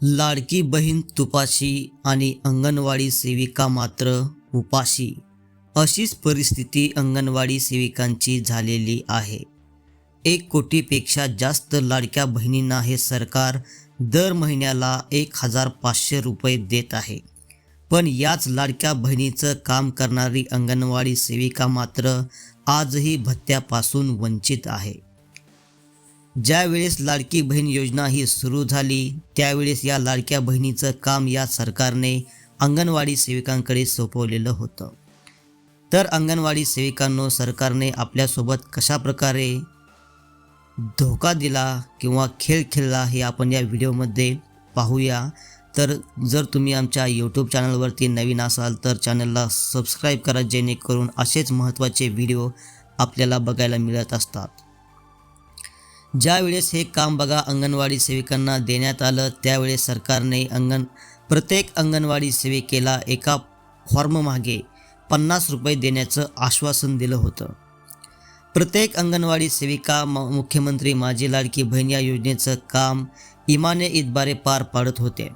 लाडकी बहीण तुपाशी आणि अंगणवाडी सेविका मात्र उपाशी, अशीच परिस्थिती अंगणवाडी सेविकांची झालेली आहे. 1 कोटीपेक्षा जास्त लाडक्या बहिणींना हे सरकार दर महिन्याला 1,500 रुपये देत आहे. पण याच लाडक्या बहिणीचं काम करणारी अंगणवाडी सेविका मात्र आजही भत्त्यापासून वंचित आहे. ज्यावेळेस लाडकी बहीण योजना ही सुरू झाली त्यावेळेस या लाडक्या बहिणीचं काम या सरकारने अंगणवाडी सेविकांकडे सोपवलेलं होतं. तर अंगणवाडी सेविकांनो, सरकारने आपल्यासोबत कशाप्रकारे धोका दिला किंवा खेळ खेळला हे आपण या व्हिडिओमध्ये पाहूया. तर जर तुम्ही आमच्या यूट्यूब चॅनलवरती नवीन असाल तर चॅनलला सबस्क्राईब करा, जेणेकरून असेच महत्त्वाचे व्हिडिओ आपल्याला बघायला मिळत असतात. ज्यावेळेस हे काम बघा अंगणवाडी सेविकांना देण्यात आलं त्यावेळेस सरकारने प्रत्येक अंगणवाडी सेविकेला एका फॉर्ममागे 50 रुपये देण्याचं आश्वासन दिलं होतं. प्रत्येक अंगणवाडी सेविका मुख्यमंत्री माझी लाडकी बहीण या योजनेचं काम इमाने इतबारे पार पाडत होते.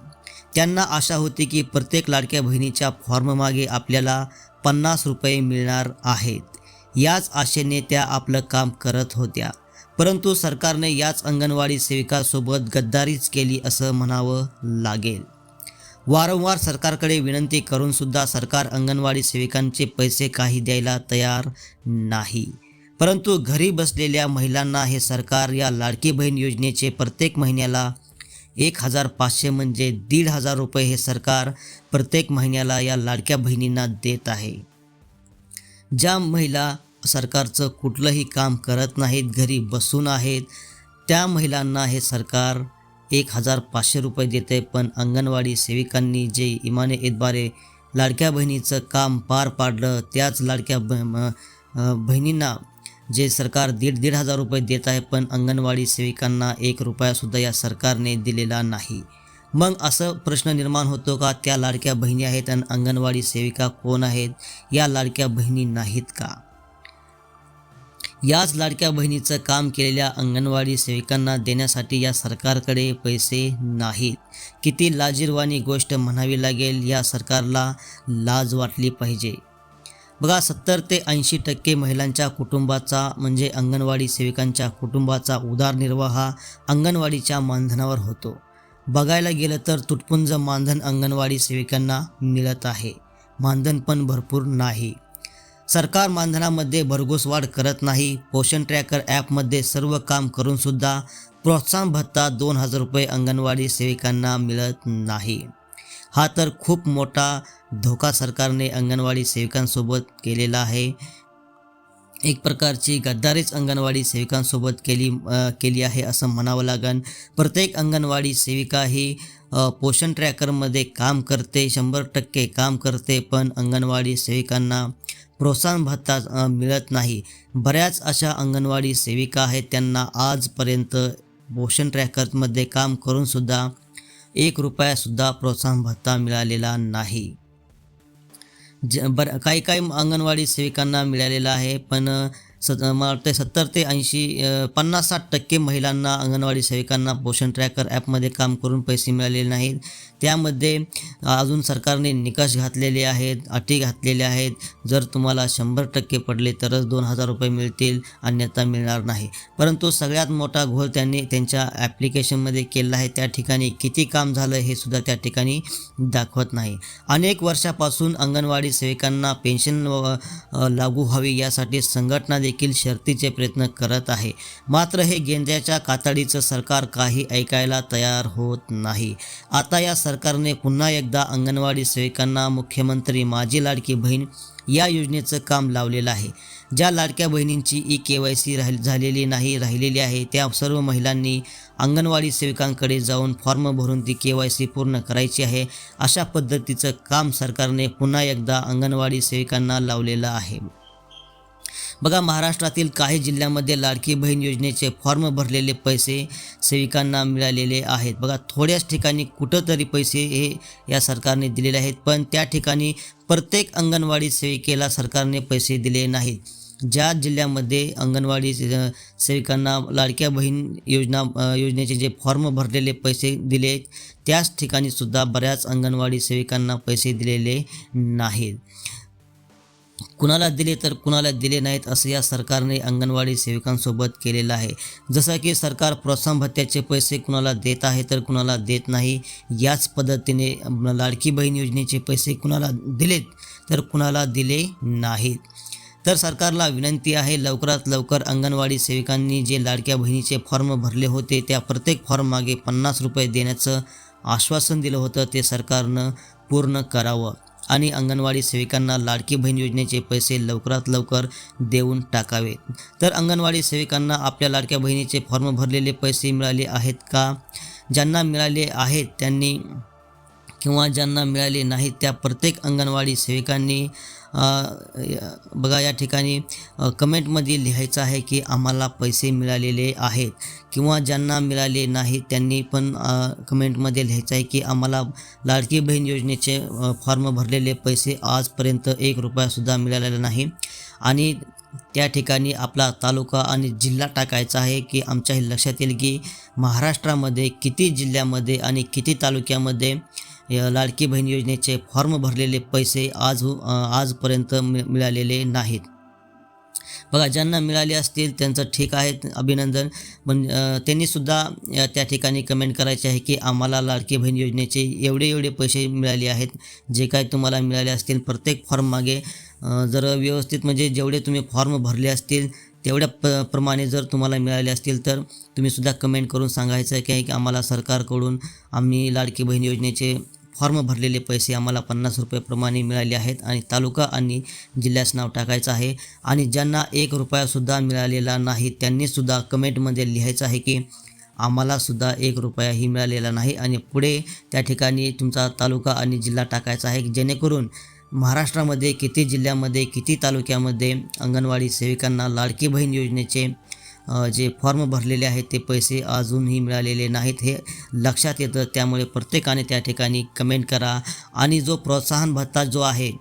त्यांना आशा होती की प्रत्येक लाडक्या बहिणीच्या फॉर्ममागे आपल्याला 50 रुपये मिळणार आहेत. याच आशेने त्या आपलं काम करत होत्या. परंतु सरकारने याच अंगणवाडी सेविकासोबत गद्दारीच केली असं म्हणावं लागेल. वारंवार सरकारकडे विनंती करूनसुद्धा सरकार अंगणवाडी सेविकांचे पैसे काही द्यायला तयार नाही. परंतु घरी बसलेल्या महिलांना हे सरकार या लाडकी बहीण योजनेचे प्रत्येक महिन्याला 1,500 म्हणजे 1,500 रुपये हे सरकार प्रत्येक महिन्याला या लाडक्या बहिणींना देत आहे. ज्या महिला सरकारचं कुठलंही काम करत नाहीत, घरी बसून आहेत, त्या महिलांना हे सरकार 1,500 रुपये देते. पण अंगणवाडी सेविकांनी जे इमाने इतबारे लाडक्या बहिणीचं काम पार पाडलं त्याच लाडक्या बहिणींना जे सरकार 1,500 रुपये देत आहे, पण अंगणवाडी सेविकांना 1 रुपयासुद्धा या सरकारने दिलेला नाही. मग असं प्रश्न निर्माण होतो का त्या लाडक्या बहिणी आहेत आणि अंगणवाडी सेविका कोण आहेत? या लाडक्या बहिणी नाहीत का? याच लाडक्या बहिणीचं काम केलेल्या अंगणवाडी सेविकांना देण्यासाठी या सरकारकडे पैसे नाहीत. किती लाजिरवाणी गोष्ट म्हणावी लागेल. या सरकारला लाज वाटली पाहिजे. बघा, 70 ते 80% महिलांच्या कुटुंबाचा म्हणजे अंगणवाडी सेविकांच्या कुटुंबाचा उदरनिर्वाह हा अंगणवाडीच्या मानधनावर होतो. बघायला गेलं तर तुटपुंज मानधन अंगणवाडी सेविकांना मिळत आहे. मानधन पण भरपूर नाही. सरकार मानधनामध्ये भरघोस वाढ करत नाही. पोषण ट्रॅकर ॲपमध्ये सर्व काम करूनसुद्धा प्रोत्साहन भत्ता 2,000 रुपये अंगणवाडी सेविकांना मिळत नाही. हा तर खूप मोठा धोका सरकारने अंगणवाडी सेविकांसोबत केलेला आहे. एक प्रकारची गद्दारीच अंगणवाडी सेविकांसोबत केली आहे असं म्हणावं लागेल. प्रत्येक अंगणवाडी सेविका ही पोषण ट्रॅकरमध्ये काम करते, 100% काम करते, पण अंगणवाडी सेविकांना प्रोत्साहन भत्ता मिळत नाही. बऱ्याच अशा अंगणवाडी सेविका आहेत त्यांना आजपर्यंत पोषण ट्रॅकरमध्ये काम करूनसुद्धा 1 रुपयासुद्धा प्रोत्साहन भत्ता मिळालेला नाही. काही अंगणवाडी सेविकांना मिळालेला आहे, पण मला वाटतं 70 ते 80 50-60% महिलांना अंगणवाडी सेविकांना पोषण ट्रॅकर ॲपमध्ये काम करून पैसे मिळालेले नाहीत. त्यामध्ये अजून सरकारने निकष घातलेले आहेत, अटी घातलेल्या आहेत. जर तुम्हाला 100% पडले तरच 2,000 रुपये मिळतील, अन्यथा मिळणार नाही. परंतु सगळ्यात मोठा घोळ त्यांनी त्यांच्या ॲप्लिकेशनमध्ये केला आहे. त्या ठिकाणी किती काम झालं हे सुद्धा त्या ठिकाणी दाखवत नाही. अनेक वर्षापासून अंगणवाडी सेविकांना पेन्शन लागू व्हावी यासाठी संघटना देखील शर्तीचे प्रयत्न करत आहे. मात्र हे गेंद्याच्या कातडीचं सरकार काही ऐकायला तयार होत नाही. आता या सरकारने पुन्हा एकदा अंगणवाडी सेविकांना मुख्यमंत्री माझी लाडकी बहीण या योजनेचं काम लावलेलं आहे. ज्या लाडक्या बहिणींची KYC राहिलेली आहे त्या सर्व महिलांनी अंगणवाडी सेविकांकडे जाऊन फॉर्म भरून ती KYC पूर्ण करायची आहे. अशा पद्धतीचं काम सरकारने पुन्हा एकदा अंगणवाडी सेविकांना लावलेलं आहे. बघा, महाराष्ट्रातील काही जिल्ह्यांमध्ये लाडकी बहीण योजनेचे फॉर्म भरलेले पैसे सेविकांना मिळालेले आहेत. बघा, थोड्याच ठिकाणी कुठंतरी पैसे हे या सरकारने दिलेले आहेत, पण त्या ठिकाणी प्रत्येक अंगणवाडी सेविकेला सरकारने पैसे दिले नाहीत. ज्या जिल्ह्यामध्ये अंगणवाडी सेविकांना लाडक्या बहीण योजनेचे जे फॉर्म भरलेले पैसे दिले त्याच ठिकाणी सुद्धा बऱ्याच अंगणवाडी सेविकांना पैसे दिलेले नाहीत. कुणाला दिले तर कुणाला दिले नाहीत असं या सरकारने अंगणवाडी सेविकांसोबत केलेलं आहे. जसं की सरकार प्रोत्साहन भत्त्याचे पैसे कुणाला देत आहे तर कुणाला देत नाही, याच पद्धतीने लाडकी बहीण योजनेचे पैसे कुणाला दिलेत तर कुणाला दिले नाहीत. तर सरकारला विनंती आहे, लवकरात लवकर अंगणवाडी सेविकांनी जे लाडक्या बहिणीचे फॉर्म भरले होते त्या प्रत्येक फॉर्म मागे 50 रुपये देण्याचं आश्वासन दिलं होतं ते सरकारनं पूर्ण करावं आणि अंगणवाडी सेविकांना लाडकी बहीण योजनेचे पैसे लवकरात लवकर देऊन टाकावे. तर अंगणवाडी सेविकांना आपल्या लाडक्या बहिणीचे फॉर्म भरलेले पैसे मिळाले आहेत का? ज्यांना मिळाले आहेत त्यांनी किंवा ज्यांना मिळाले नाहीत त्या प्रत्येक अंगणवाडी सेविकांनी बघा या ठिकाणी कमेंटमध्ये लिहायचं आहे की आम्हाला पैसे मिळालेले आहेत, किंवा ज्यांना मिळाले नाहीत त्यांनी पण कमेंटमध्ये लिहायचं आहे की आम्हाला लाडकी बहीण योजनेचे फॉर्म भरलेले पैसे आजपर्यंत 1 रुपयासुद्धा मिळालेला नाही. आणि त्या ठिकाणी आपला तालुका आणि जिल्हा टाकायचा आहे की आमच्या हे लक्षात येईल की महाराष्ट्रामध्ये किती जिल्ह्यामध्ये आणि किती तालुक्यामध्ये लाडकी बहीण योजनेचे फॉर्म भरलेले पैसे आजपर्यंत मिळालेले नाहीत. बघा ज्यांना मिळाले असतील त्यांचं ठीक आहे, अभिनंदन. पण त्यांनीसुद्धा त्या ठिकाणी कमेंट करायचे आहे की आम्हाला लाडकी बहीण योजनेचे एवढे पैसे मिळाले आहेत. जे काय तुम्हाला मिळाले असतील प्रत्येक फॉर्म मागे जर व्यवस्थित म्हणजे जेवढे तुम्ही फॉर्म भरले असतील तेवढ्या प्रमाणे जर तुम्हाला मिळाले असतील तर तुम्हीसुद्धा कमेंट करून सांगायचं आहे की आम्हाला सरकारकडून आम्ही लाडकी बहीण योजनेचे फॉर्म भरलेले पैसे आम्हाला 50 रुपये प्रमाणे मिळाले आहेत आणि तालुका आणि जिल्ह्याचं नाव टाकायचं आहे. आणि ज्यांना 1 रुपयासुद्धा मिळालेला नाही त्यांनीसुद्धा कमेंटमध्ये लिहायचं आहे की आम्हालासुद्धा 1 रुपयाही मिळालेला नाही आणि पुढे त्या ठिकाणी तुमचा तालुका आणि जिल्हा टाकायचा आहे, जेणेकरून महाराष्ट्रामध्ये किती जिल्ह्यामध्ये किती तालुक्यामध्ये अंगणवाडी सेविकांना लाडकी बहीण योजनेचे जे फॉर्म भरलेले आहेत ते पैसे अजूनही मिळालेले नाहीत हे लक्षात येतं. त्यामुळे प्रत्येकाने त्या ठिकाणी कमेंट करा. आणि जो प्रोत्साहन भत्ता जो आहे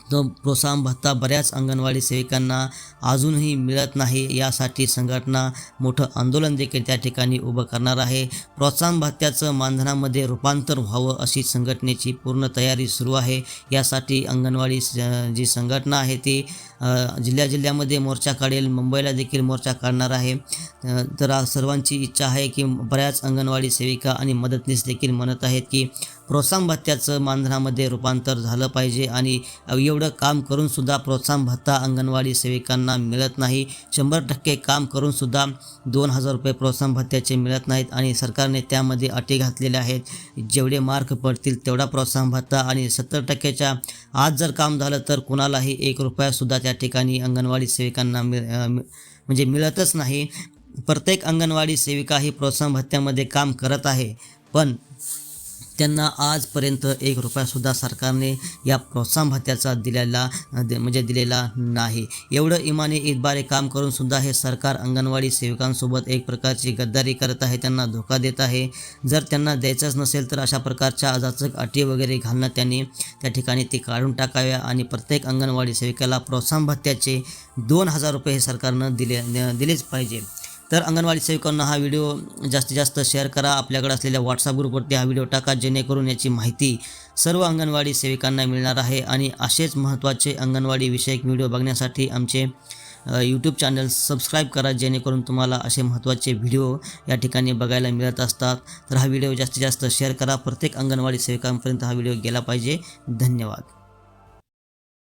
तो प्रोत्साहन भत्ता बऱ्याच अंगणवाडी सेविकांना अजूनही मिळत नाही, यासाठी संघटना मोठं आंदोलन देखील त्या ठिकाणी उभं करणार आहे. प्रोत्साहन भत्त्याचं मानधनामध्ये रूपांतर व्हावं अशी संघटनेची पूर्ण तयारी सुरू आहे. यासाठी अंगणवाडी जी संघटना आहे ती जिल्ह्यामध्ये मोर्चा काढेल, मुंबईला देखील मोर्चा काढणार आहे. तर सर्वांची इच्छा आहे की बऱ्याच अंगणवाडी सेविका आणि मदतनीस देखील म्हणत आहेत की प्रोत्साहन भत्त्याचं मानधनामध्ये रूपांतर झालं पाहिजे. आणि एवढं काम करूनसुद्धा प्रोत्साहन भत्ता अंगणवाडी सेविकांना मिळत नाही. 100% काम करूनसुद्धा 2,000 रुपये प्रोत्साहन भत्त्याचे मिळत नाहीत आणि सरकारने त्यामध्ये अटी घातलेल्या आहेत. जेवढे मार्क पडतील तेवढा प्रोत्साहन भत्ता आणि 70%च्या आज जर काम झालं तर कुणालाही 1 रुपयासुद्धा त्या ठिकाणी अंगणवाडी सेविकांना म्हणजे मिळतच नाही. प्रत्येक अंगणवाडी सेविका ही प्रोत्साहन भत्त्यामध्ये काम करत आहे, पण त्यांना आजपर्यंत 1 रुपयासुद्धा सरकारने या प्रोत्साहन भत्त्याचा दिलेला नाही. एवढं इमानी ईदबारे काम करूनसुद्धा हे सरकार अंगणवाडी सेविकांसोबत एक प्रकारची गद्दारी करत आहे, त्यांना धोका देत आहे. जर त्यांना द्यायचंच नसेल तर अशा प्रकारच्या अजाचक अटी वगैरे घालणं त्यांनी त्या ठिकाणी ती काढून टाकाव्या आणि प्रत्येक अंगणवाडी सेविकाला प्रोत्साहन भत्त्याचे 2,000 रुपये हे सरकारनं दिलेच पाहिजे. तर अंगणवाडी सेविकांना हा व्हिडिओ जास्तीत जास्त शेअर करा. आपल्याकडे असलेल्या व्हॉट्सअप ग्रुपवरती हा व्हिडिओ टाका, जेणेकरून याची माहिती सर्व अंगणवाडी सेविकांना मिळणार आहे. आणि असेच महत्त्वाचे अंगणवाडी विषयक व्हिडिओ बघण्यासाठी आमचे यूट्यूब चॅनल सबस्क्राईब करा, जेणेकरून तुम्हाला असे महत्त्वाचे व्हिडिओ या ठिकाणी बघायला मिळत असतात. तर हा व्हिडिओ जास्तीत जास्त शेअर करा. प्रत्येक अंगणवाडी सेविकांपर्यंत हा व्हिडिओ गेला पाहिजे. धन्यवाद.